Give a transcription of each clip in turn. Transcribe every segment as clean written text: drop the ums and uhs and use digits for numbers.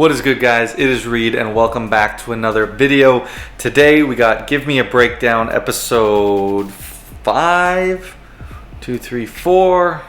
What is good, guys? It is Reed and welcome back to another video. Today we got Give Me a Breakdown episode 5, 2, 3, 4,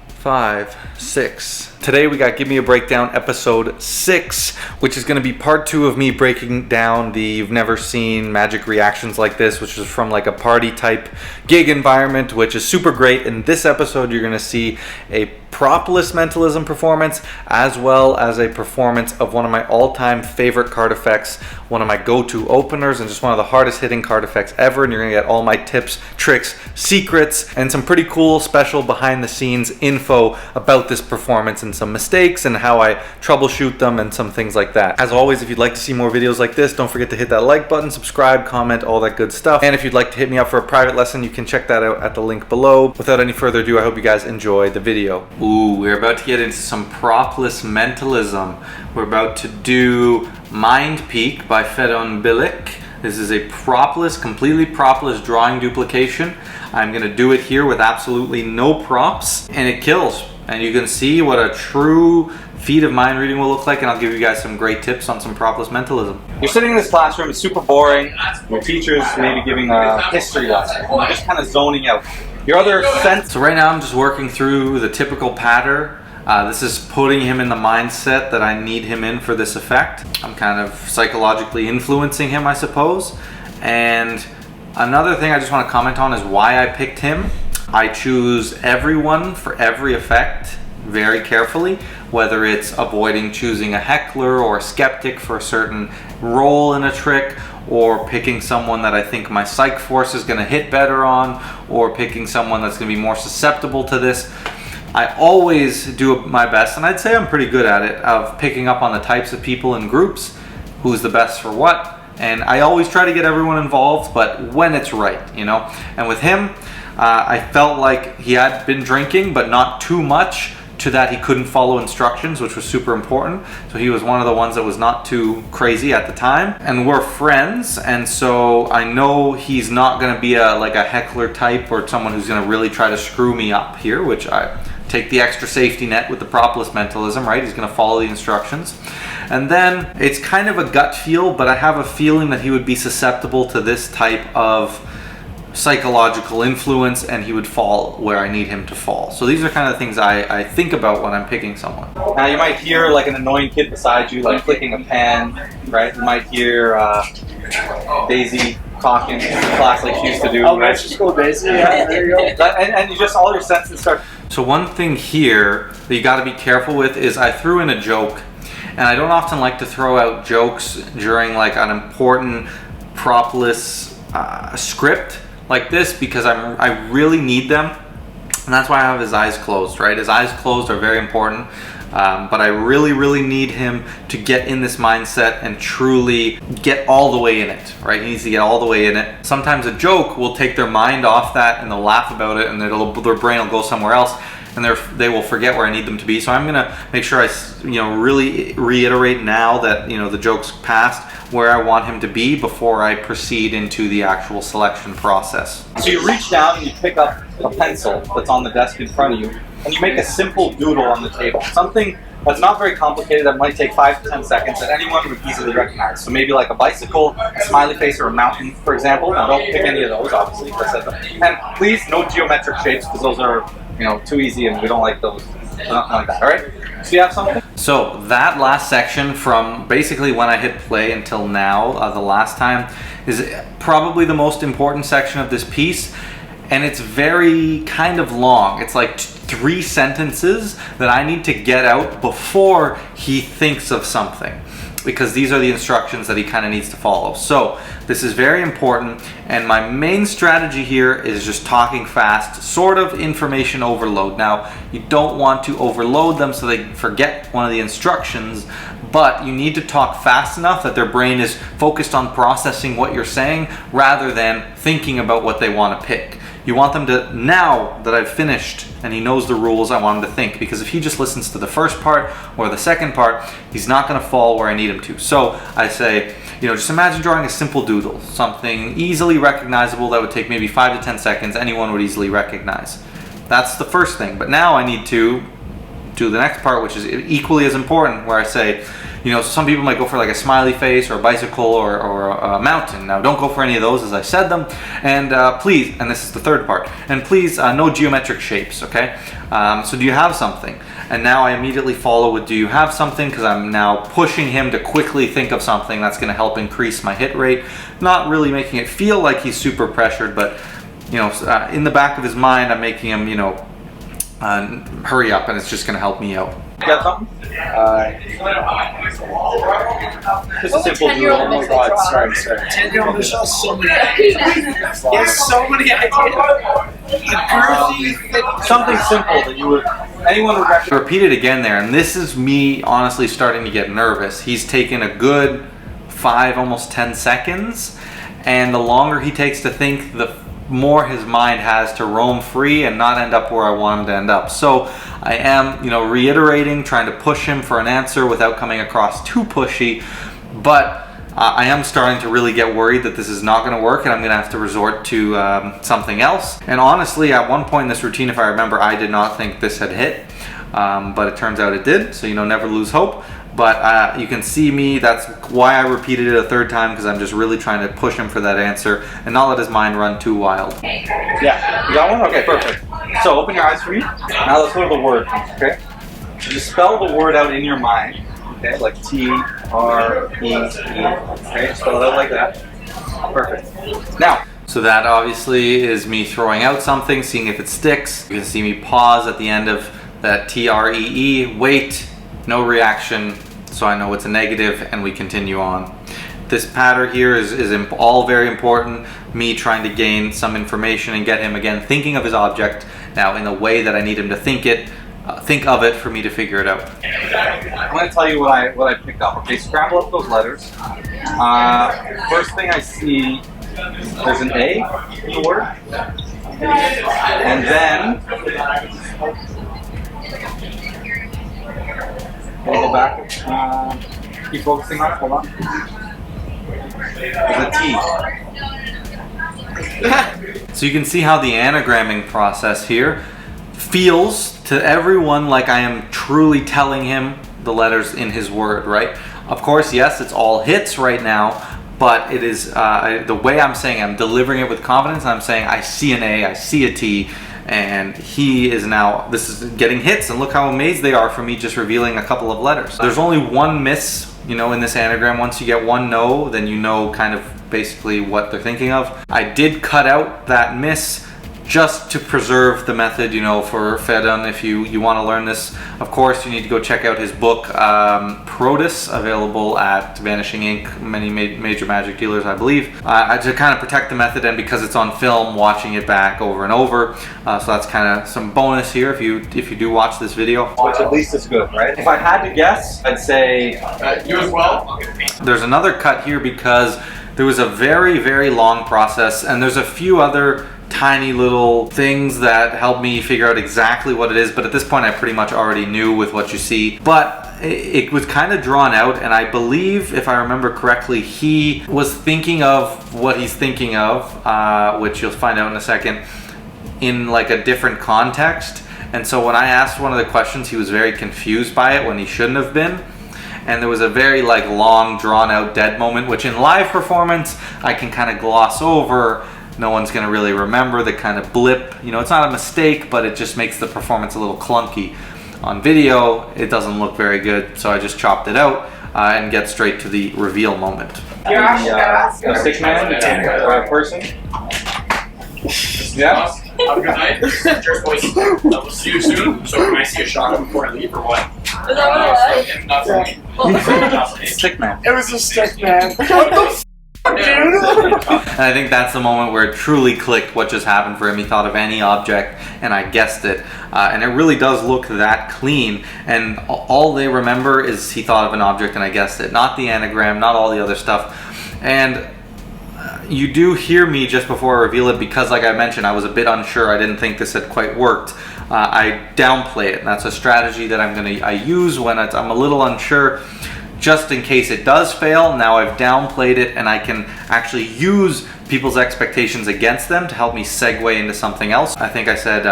5, 6. Today we got Give Me a Breakdown episode 6, which is going to be part 2 of me breaking down the You've Never Seen Magic Reactions Like This, which is from like a party type gig environment, which is super great. In this episode you're going to see a propless mentalism performance, as well as a performance of one of my all-time favorite card effects, one of my go-to openers, and just one of the hardest hitting card effects ever. And you're gonna get all my tips, tricks, secrets, and some pretty cool special behind the scenes info about this performance and some mistakes and how I troubleshoot them and some things like that. As always, if you'd like to see more videos like this, don't forget to hit that like button, subscribe, comment, all that good stuff. And if you'd like to hit me up for a private lesson, you can check that out at the link below. Without any further ado, I hope you guys enjoy the video. Ooh, we're about to get into some propless mentalism. We're about to do Mind Peak by Fedon Bilic. This is a propless, completely propless drawing duplication. I'm gonna do it here with absolutely no props, and it kills. And you can see what a true feat of mind reading will look like, and I'll give you guys some great tips on some propless mentalism. You're sitting in this classroom, it's super boring. Your teacher's maybe giving a history lesson, and you're just kind of zoning out. Your other sense. So right now I'm just working through the typical pattern. This is putting him in the mindset that I need him in for this effect. I'm kind of psychologically influencing him, I suppose. And another thing I just want to comment on is why I picked him. I choose everyone for every effect very carefully, whether it's avoiding choosing a heckler or a skeptic for a certain role in a trick, or picking someone that I think my psych force is going to hit better on, or picking someone that's going to be more susceptible to this. I always do my best, and I'd say I'm pretty good at it, of picking up on the types of people in groups, who's the best for what, and I always try to get everyone involved, but when it's right, you know. And with him, I felt like he had been drinking, but not too much to that he couldn't follow instructions, which was super important. So he was one of the ones that was not too crazy at the time, and we're friends, and so I know he's not going to be like a heckler type or someone who's going to really try to screw me up here, which I take the extra safety net with the propless mentalism, right? He's going to follow the instructions. And then it's kind of a gut feel, but I have a feeling that he would be susceptible to this type of psychological influence, and he would fall where I need him to fall. So these are kind of things I think about when I'm picking someone. Now you might hear like an annoying kid beside you, like clicking a pen, right? You might hear Daisy talking in class like she used to do. Oh, right? Just go Daisy. Yeah, there you go. And you just, all your senses start. So one thing here that you got to be careful with is I threw in a joke, and I don't often like to throw out jokes during like an important propless script like this, because I really need them, and that's why I have his eyes closed, right? His eyes closed are very important, but I really need him to get in this mindset and truly get all the way in it, right? He needs to get all the way in it. Sometimes a joke will take their mind off that, and they'll laugh about it, and their brain will go somewhere else, and they will forget where I need them to be. So I'm gonna make sure I really reiterate now that the joke's past, where I want him to be before I proceed into the actual selection process. So you reach down and you pick up a pencil that's on the desk in front of you, and you make a simple doodle on the table. Something that's not very complicated, that might take 5 to 10 seconds, that anyone would easily recognize. So maybe like a bicycle, a smiley face, or a mountain, for example. Now don't pick any of those, obviously. And please, no geometric shapes, because those are too easy, and we don't like those. Nothing like that, all right? So you have something? So that last section from basically when I hit play until now, the last time, is probably the most important section of this piece, and it's very kind of long. It's like 3 sentences that I need to get out before he thinks of something, because these are the instructions that he kind of needs to follow. So this is very important, and my main strategy here is just talking fast, sort of information overload. Now, you don't want to overload them so they forget one of the instructions, but you need to talk fast enough that their brain is focused on processing what you're saying rather than thinking about what they want to pick. You want them to, now that I've finished and he knows the rules, I want him to think, because if he just listens to the first part or the second part, he's not going to fall where I need him to. So I say, just imagine drawing a simple doodle, something easily recognizable that would take maybe 5 to 10 seconds, anyone would easily recognize. That's the first thing. But now I need to do the next part, which is equally as important, where I say, You know, some people might go for like a smiley face or a bicycle or a mountain. Now, don't go for any of those as I said them. And please, and this is the third part, and please, no geometric shapes, okay? So do you have something? And now I immediately follow with, do you have something? Because I'm now pushing him to quickly think of something that's going to help increase my hit rate. Not really making it feel like he's super pressured, but, you know, in the back of his mind, I'm making him, you know, hurry up, and it's just going to help me out. You got something? Just a simple rule. Oh my god, sorry. 10-year-old Michelle, so many ideas. There's so many ideas. Something simple that you would, anyone would recommend. Repeat it again there, and this is me honestly starting to get nervous. He's taken a good 5, almost 10 seconds, and the longer he takes to think, the more his mind has to roam free and not end up where I want him to end up. So I am, you know, reiterating, trying to push him for an answer without coming across too pushy, but I am starting to really get worried that this is not going to work and I'm going to have to resort to something else. And honestly, at one point in this routine, if I remember, I did not think this had hit, but it turns out it did, so, you know, never lose hope. But you can see me, that's why I repeated it a third time, because I'm just really trying to push him for that answer and not let his mind run too wild. Yeah, you got one? Okay, perfect. So open your eyes for me. Now let's go to the word, okay? Just spell the word out in your mind, okay? Like T-R-E-E, okay? Spell it out like that. Perfect. Now, so that obviously is me throwing out something, seeing if it sticks. You can see me pause at the end of that T-R-E-E, wait, no reaction, so I know it's a negative, and we continue on. This pattern here is all very important, me trying to gain some information and get him again thinking of his object now in the way that I need him to think of it for me to figure it out. I'm going to tell you what I picked up. Okay, scramble up those letters. First thing I see, there's an A in the word, and then go back. Keep focusing on it. Hold on. There's a T. So you can see how the anagramming process here feels to everyone like I am truly telling him the letters in his word, right? Of course, yes, it's all hits right now, but it is the way I'm saying, I'm delivering it with confidence. I'm saying I see an A, I see a T, and he is now, this is getting hits, and look how amazed they are for me just revealing a couple of letters. There's only one miss, you know, in this anagram. Once you get one no, then you know kind of basically what they're thinking of. I did cut out that miss just to preserve the method, you know, for Fedon. If you want to learn this, of course, you need to go check out his book, Protus, available at Vanishing Ink, many major magic dealers, I believe, to kind of protect the method, and because it's on film, watching it back over and over. So that's kind of some bonus here if you do watch this video. Which at least is good, right? If I had to guess, I'd say you as well. There's another cut here because there was a very, very long process, and there's a few other tiny little things that help me figure out exactly what it is, but at this point I pretty much already knew with what you see. But it was kind of drawn out, and I believe, if I remember correctly, he was thinking of what he's thinking of, which you'll find out in a second, in like a different context. And so when I asked one of the questions, he was very confused by it when he shouldn't have been. And there was a very like long, drawn out dead moment, which in live performance I can kind of gloss over. No one's going to really remember the kind of blip. You know, it's not a mistake, but it just makes the performance a little clunky. On video, it doesn't look very good, so I just chopped it out and get straight to the reveal moment. A stick man or a person? Yeah. Have a good night. Cheers, boys. We'll see you soon. So can I see a shot before I leave or what? Is that Not for me. Not for me. Stick man. It was a stick man. What the f***, dude? And I think that's the moment where it truly clicked what just happened for him. He thought of any object and I guessed it. And it really does look that clean. And all they remember is he thought of an object and I guessed it. Not the anagram, not all the other stuff. And you do hear me just before I reveal it because, like I mentioned, I was a bit unsure. I didn't think this had quite worked. I downplay it. And that's a strategy that I use when I'm a little unsure, just in case it does fail. Now I've downplayed it, and I can actually use people's expectations against them to help me segue into something else. I think I said,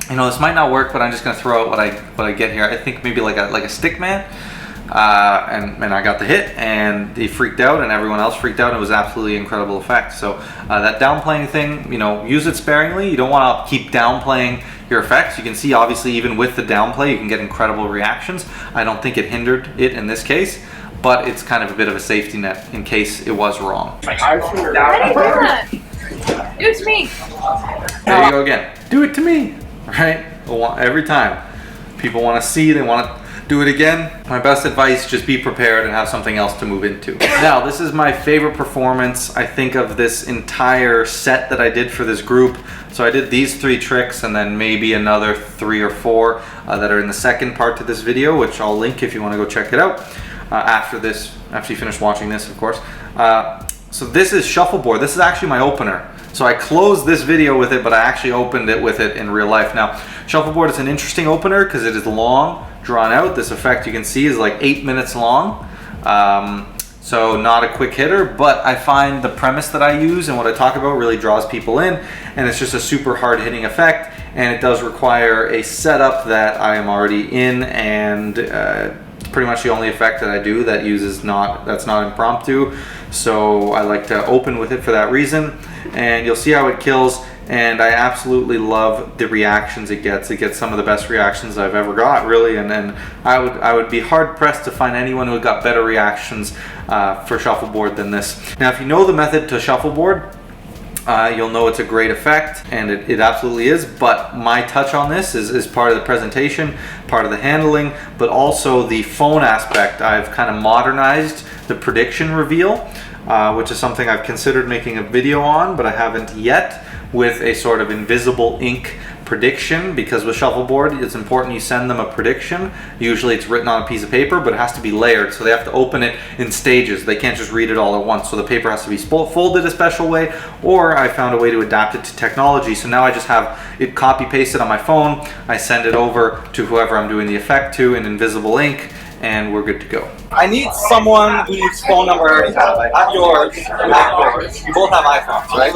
you know, this might not work, but I'm just going to throw out what I get here. I think maybe like a stick man. and I got the hit, and he freaked out, and everyone else freaked out. And it was absolutely incredible effect. So that downplaying thing, you know, use it sparingly. You don't want to keep downplaying your effects. You can see, obviously, even with the downplay, you can get incredible reactions. I don't think it hindered it in this case, but it's kind of a bit of a safety net in case it was wrong. I feel Why did you do that? Do it to me. There you go again. Do it to me, right? Every time. People want to see, they want to do it again. My best advice, just be prepared and have something else to move into. Now, this is my favorite performance, I think, of this entire set that I did for this group. So I did these 3 tricks and then maybe another 3 or 4 that are in the second part to this video, which I'll link if you want to go check it out after you finish watching this, of course. So this is shuffleboard. This is actually my opener. So I closed this video with it, but I actually opened it with it in real life. Now, shuffleboard is an interesting opener because it is long, drawn out. This effect you can see is like 8 minutes long. So not a quick hitter, but I find the premise that I use and what I talk about really draws people in, and it's just a super hard hitting effect, and it does require a setup that I am already in, and it's pretty much the only effect that I do that that's not impromptu. So I like to open with it for that reason, and you'll see how it kills. And I absolutely love the reactions it gets. It gets some of the best reactions I've ever got, really, and I would be hard pressed to find anyone who got better reactions for shuffleboard than this. Now, if you know the method to shuffleboard, you'll know it's a great effect, and it absolutely is, but my touch on this is part of the presentation, part of the handling, but also the phone aspect. I've kind of modernized the prediction reveal, which is something I've considered making a video on, but I haven't yet, with a sort of invisible ink prediction, because with shuffleboard it's important you send them a prediction. Usually it's written on a piece of paper, but it has to be layered, so they have to open it in stages. They can't just read it all at once, so the paper has to be folded a special way, or I found a way to adapt it to technology. So now I just have it copy pasted on my phone, I send it over to whoever I'm doing the effect to in invisible ink, and we're good to go. I need someone whose phone number I already have. I have yours, I have yours. You both have iPhones, right?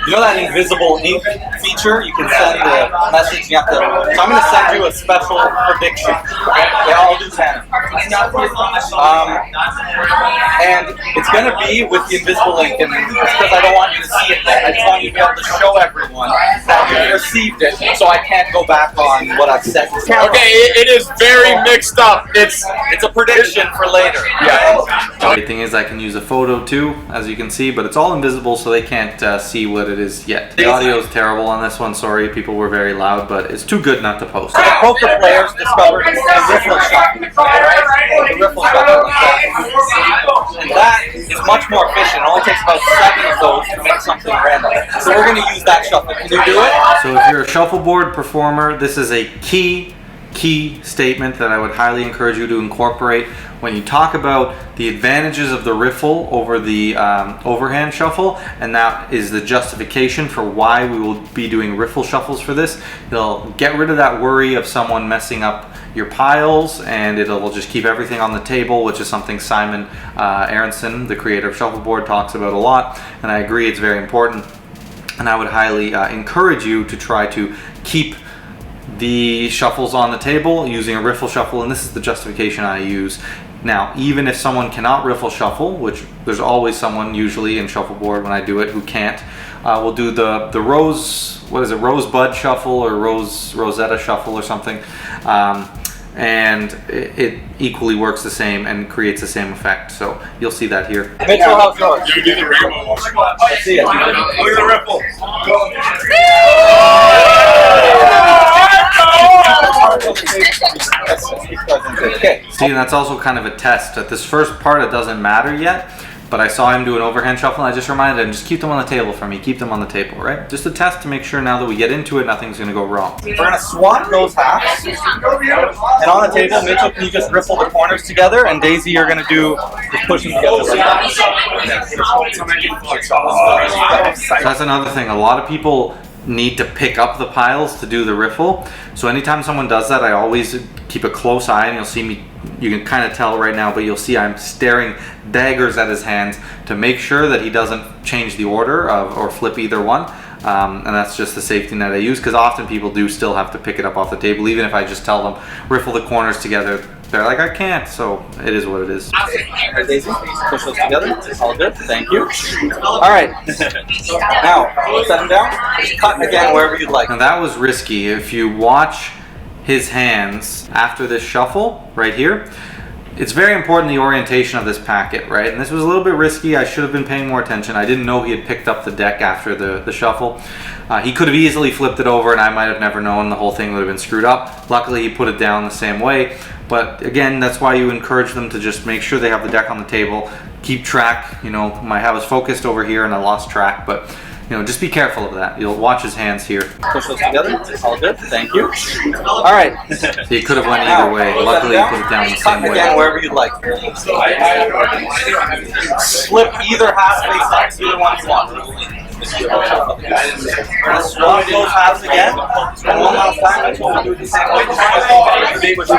You know that invisible ink feature? You can send a message, you have to... So I'm going to send you a special prediction. Yeah, I'll do 10. And it's going to be with the invisible ink, and it's because I don't want you to see it yet. I just want you to be able to show everyone that you received it, so I can't go back on what I've said. Okay, it is very mixed up. It's a prediction for later. Yeah. The great thing is I can use a photo too, as you can see, but it's all invisible, so they can't see what it is yet. The audio is terrible on this one, sorry, people were very loud, but it's too good not to post. So the poker players discovered a riffle shuffle, right? The riffle shuffle. And that is much more efficient. It only takes about 7 of those to make something random. So we're going to use that shuffle. Can you do it? So if you're a shuffleboard performer, this is a key statement that I would highly encourage you to incorporate when you talk about the advantages of the riffle over the overhand shuffle, and that is the justification for why we will be doing riffle shuffles for this. It'll get rid of that worry of someone messing up your piles, and it'll just keep everything on the table, which is something Simon Aronson, the creator of shuffleboard, talks about a lot, and I agree it's very important. And I would highly encourage you to try to keep the shuffles on the table using a riffle shuffle, and this is the justification I use. Now, even if someone cannot riffle shuffle, which there's always someone usually in shuffleboard when I do it who can't, we'll do the rosebud shuffle or Rosetta shuffle or something, and it equally works the same and creates the same effect. So you'll see that here. Mitchell, how's yours? You do the rainbow. Let's see it. Look at the ripple. Okay. See, and that's also kind of a test. At this first part, it doesn't matter yet, but I saw him do an overhand shuffle, and I just reminded him, just keep them on the table for me. Keep them on the table, right? Just a test to make sure now that we get into it, nothing's going to go wrong. We're going to swap those halves. And on the table, Mitchell, can you just riffle the corners together? And Daisy, you're going to do just push them together. So that's another thing. A lot of people need to pick up the piles to do the riffle. So anytime someone does that, I always keep a close eye, and you'll see me, you can kind of tell right now, but you'll see I'm staring daggers at his hands to make sure that he doesn't change the order or flip either one. And that's just the safety net I use, because often people do still have to pick it up off the table. Even if I just tell them riffle the corners together, they're like, I can't, so it is what it is. Alright, Daisy, push those together. All good. Thank you. Alright. Now, set them down. Just cut again wherever you'd like. Now that was risky. If you watch his hands after this shuffle right here, it's very important the orientation of this packet, right? And this was a little bit risky. I should have been paying more attention. I didn't know he had picked up the deck after the shuffle. He could have easily flipped it over and I might have never known. The whole thing would have been screwed up. Luckily he put it down the same way. But again, that's why you encourage them to just make sure they have the deck on the table. Keep track. You know, I was focused over here and I lost track, but you know, just be careful of that. You'll watch his hands here. Push those together. All good. Thank you. Alright. So he could have went either way. Luckily he put it down the same way. Again wherever you'd like. Flip either half face up. Either one you want. We're going to swap those halves again. And one last time, I told you to do it the same way. So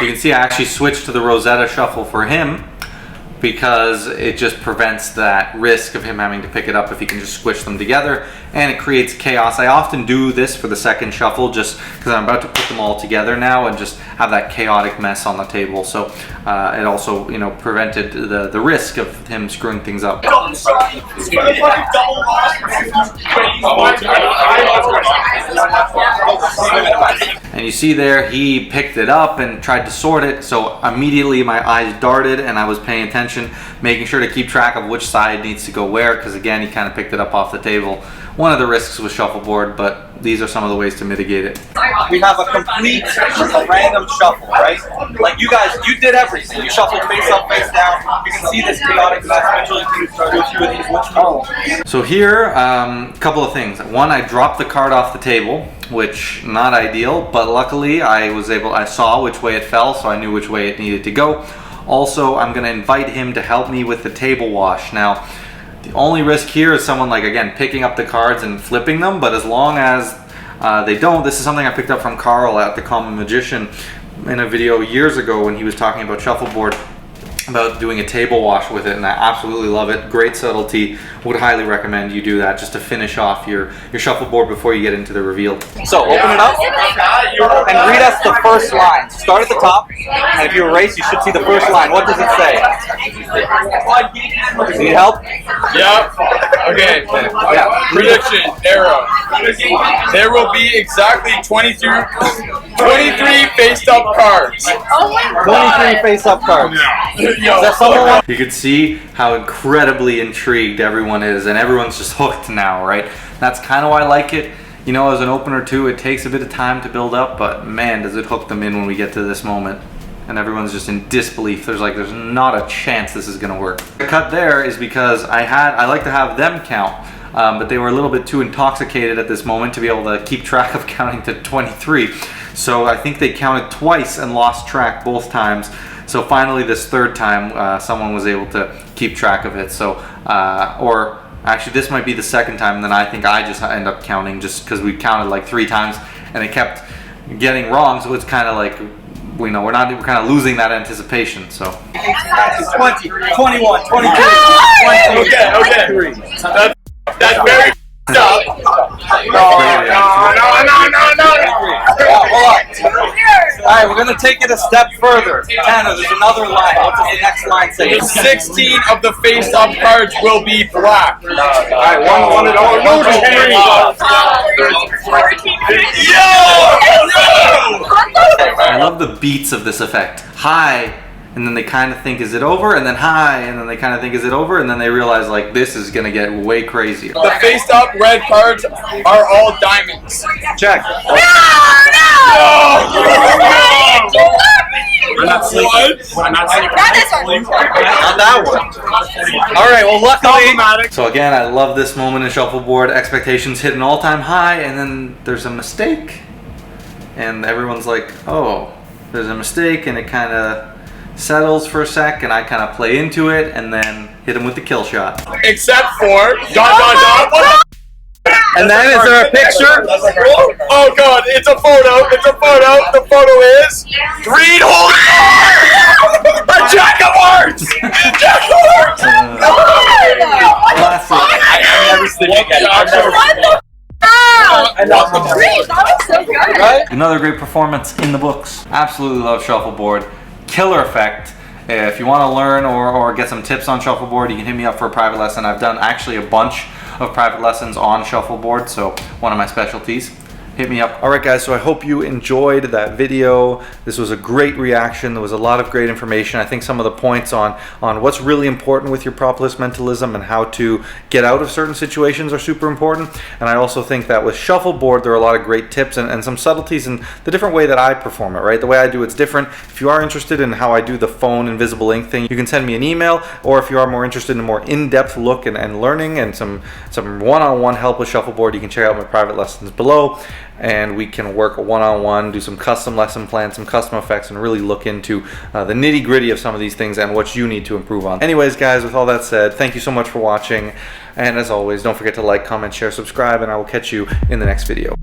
you can see I actually switched to the Rosetta Shuffle for him because it just prevents that risk of him having to pick it up if he can just squish them together, and it creates chaos. I often do this for the second shuffle just because I'm about to put them all together now and just have that chaotic mess on the table. So it also, you know, prevented the risk of him screwing things up. And you see there, he picked it up and tried to sort it, so immediately my eyes darted and I was paying attention, making sure to keep track of which side needs to go where, because again, he kind of picked it up off the table. One of the risks with shuffleboard, but these are some of the ways to mitigate it. We have a complete random shuffle, right? Like you guys, you did everything. You shuffled face up, face down. You can see this chaotic mess. Eventually, you can go through these. So here, a couple of things. One, I dropped the card off the table, which not ideal, but luckily I saw which way it fell, so I knew which way it needed to go. Also, I'm going to invite him to help me with the table wash. Now, the only risk here is someone, like, again, picking up the cards and flipping them, but as long as they don't, this is something I picked up from Carl at the Common Magician in a video years ago when he was talking about shuffleboard, about doing a table wash with it, and I absolutely love it. Great subtlety. Would highly recommend you do that just to finish off your shuffleboard before you get into the reveal. So open it up and read us the first line. Start at the top, and if you erase, you should see the first line. What does it say? Do you need help? Yep. Okay. Yeah. Prediction, arrow. There will be exactly 23 face-up cards. 23 face-up cards. Is that someone? You can see how incredibly intrigued everyone is, and everyone's just hooked now, right? That's kind of why I like it. You know, as an opener too, it takes a bit of time to build up, but man, does it hook them in when we get to this moment. And everyone's just in disbelief. There's not a chance this is gonna work. The cut there is because I like to have them count, but they were a little bit too intoxicated at this moment to be able to keep track of counting to 23. So I think they counted twice and lost track both times. So finally, this third time, someone was able to keep track of it. So, or actually, this might be the second time, and then I think I just end up counting just because we counted like 3 times, and it kept getting wrong. So it's kind of like, we're kind of losing that anticipation. So 20, 21, 22, 23. That's very up. No. Hold on. Alright, we're gonna take it a step further. Tanner, there's another line. What does the next line say? 16 of the face-up cards will be black. Alright, one and all. No, I love the beats of this effect. High, and then they kind of think, is it over? And then high, and then they kind of think, is it over? And then they realize, like, this is gonna get way crazier. The face-up red cards are all diamonds. Check. I'm not sleeping. I'm not sleeping. On that one. Alright, well, luckily. So again, I love this moment in shuffleboard. Expectations hit an all-time high, and then there's a mistake. And everyone's like, oh, there's a mistake, and it kind of settles for a sec, and I kind of play into it, and then hit him with the kill shot. Except for And then is there a picture? Oh god, it's a photo. It's a photo. The photo is green holy a jack of hearts. A jack of hearts. Classic. I've never seen it again. That was so good. Right? Another great performance in the books. Absolutely love shuffleboard. killer effect. If you want to learn or get some tips on shuffleboard, you can hit me up for a private lesson. I've done actually a bunch of private lessons on shuffleboard, so one of my specialties. Hit me up. All right, guys, so I hope you enjoyed that video. This was a great reaction. There was a lot of great information. I think some of the points on what's really important with your prop list mentalism and how to get out of certain situations are super important. And I also think that with shuffleboard, there are a lot of great tips and some subtleties in the different way that I perform it, right? The way I do it's different. If you are interested in how I do the phone invisible ink thing, you can send me an email, or if you are more interested in a more in-depth look and learning and some one-on-one help with shuffleboard, you can check out my private lessons below. And we can work one-on-one, do some custom lesson plans, some custom effects, and really look into the nitty-gritty of some of these things and what you need to improve on. Anyways, guys, with all that said, thank you so much for watching. And as always, don't forget to like, comment, share, subscribe, and I will catch you in the next video.